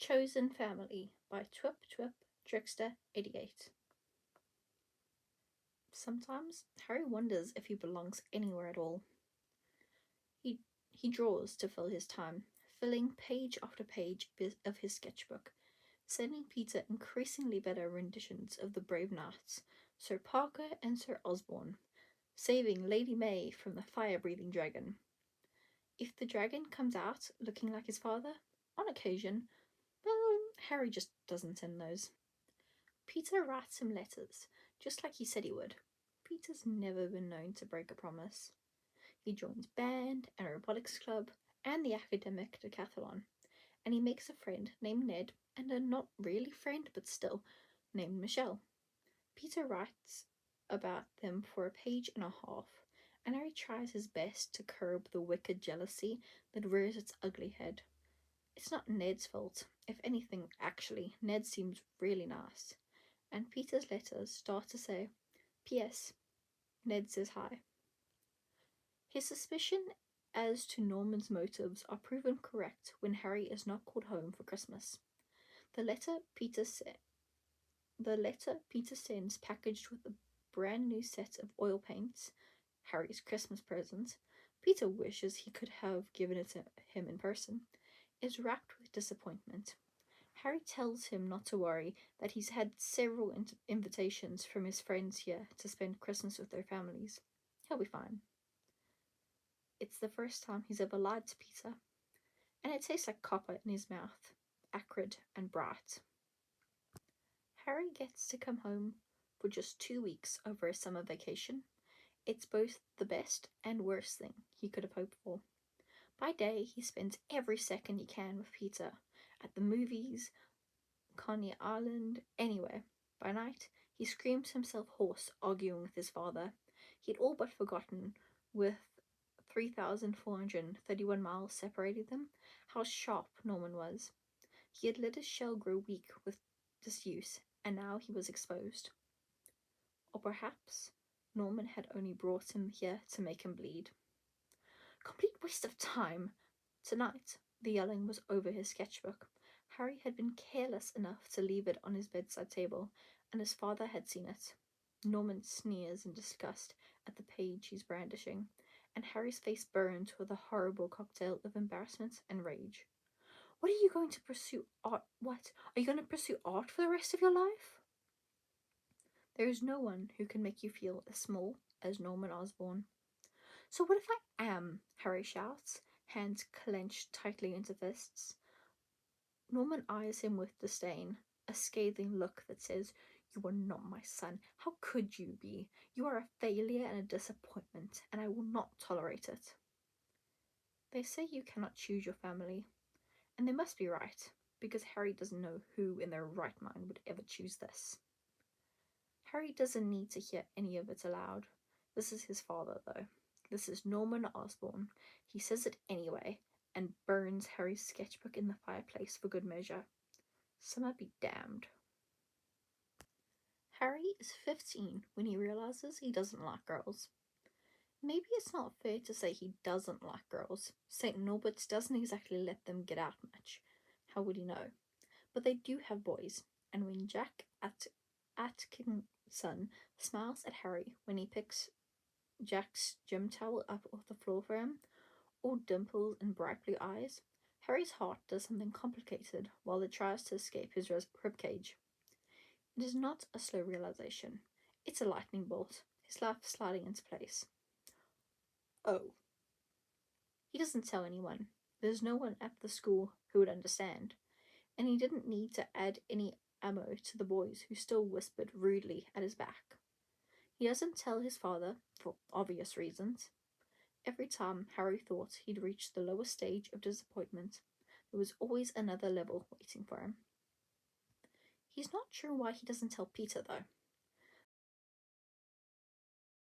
Chosen Family by thwip Trickster88. Sometimes Harry wonders if he belongs anywhere at all. He draws to fill his time, filling page after page of his sketchbook, sending Peter increasingly better renditions of the brave knights, Sir Parker and Sir Osborne, saving Lady May from the fire-breathing dragon. If the dragon comes out looking like his father, on occasion, well, Harry just doesn't send those. Peter writes him letters, just like he said he would. Peter's never been known to break a promise. He joins band and robotics club and the academic decathlon, and he makes a friend named Ned and a not really friend but still named Michelle. Peter writes about them for a page and a half, and Harry tries his best to curb the wicked jealousy that rears its ugly head. It's not Ned's fault. If anything, actually, Ned seems really nice. And Peter's letters start to say, P.S. Ned says hi. His suspicion as to Norman's motives are proven correct when Harry is not called home for Christmas. The letter Peter sends packaged with a brand new set of oil paints, Harry's Christmas present, Peter wishes he could have given it to him in person, is wrapped with disappointment. Harry tells him not to worry, that he's had several invitations from his friends here to spend Christmas with their families. He'll be fine. It's the first time he's ever lied to Peter, and it tastes like copper in his mouth, acrid and bright. Harry gets to come home for just 2 weeks over a summer vacation. It's both the best and worst thing he could have hoped for. By day, he spends every second he can with Peter, at the movies, Coney Island, anywhere. By night, he screams himself hoarse, arguing with his father. He'd all but forgotten, with 3,431 miles separating them, how sharp Norman was. He had let his shell grow weak with disuse, and now he was exposed. Or perhaps Norman had only brought him here to make him bleed. Complete waste of time. Tonight, the yelling was over his sketchbook. Harry had been careless enough to leave it on his bedside table, and his father had seen it. Norman sneers in disgust at the page he's brandishing, and Harry's face burns with a horrible cocktail of embarrassment and rage. What are you going to pursue art? What? Are you going to pursue art for the rest of your life? There is no one who can make you feel as small as Norman Osborn. So what if I am? Harry shouts, hands clenched tightly into fists. Norman eyes him with disdain, a scathing look that says, You are not my son. How could you be? You are a failure and a disappointment, and I will not tolerate it. They say you cannot choose your family, and they must be right, because Harry doesn't know who in their right mind would ever choose this. Harry doesn't need to hear any of it aloud. This is his father, though. This is Norman Osborn. He says it anyway, and burns Harry's sketchbook in the fireplace for good measure. Summer be damned. Harry is 15 when he realizes he doesn't like girls. Maybe it's not fair to say he doesn't like girls. St. Norbert's doesn't exactly let them get out much. How would he know? But they do have boys, and when Jack Atkinson smiles at Harry when he picks Jack's gym towel up off the floor for him, all dimples and bright blue eyes, Harry's heart does something complicated while it tries to escape his ribcage. It is not a slow realization. It's a lightning bolt, his life sliding into place. Oh. He doesn't tell anyone. There's no one at the school who would understand, and he didn't need to add any ammo to the boys who still whispered rudely at his back. He doesn't tell his father, for obvious reasons. Every time Harry thought he'd reached the lowest stage of disappointment, there was always another level waiting for him. He's not sure why he doesn't tell Peter, though.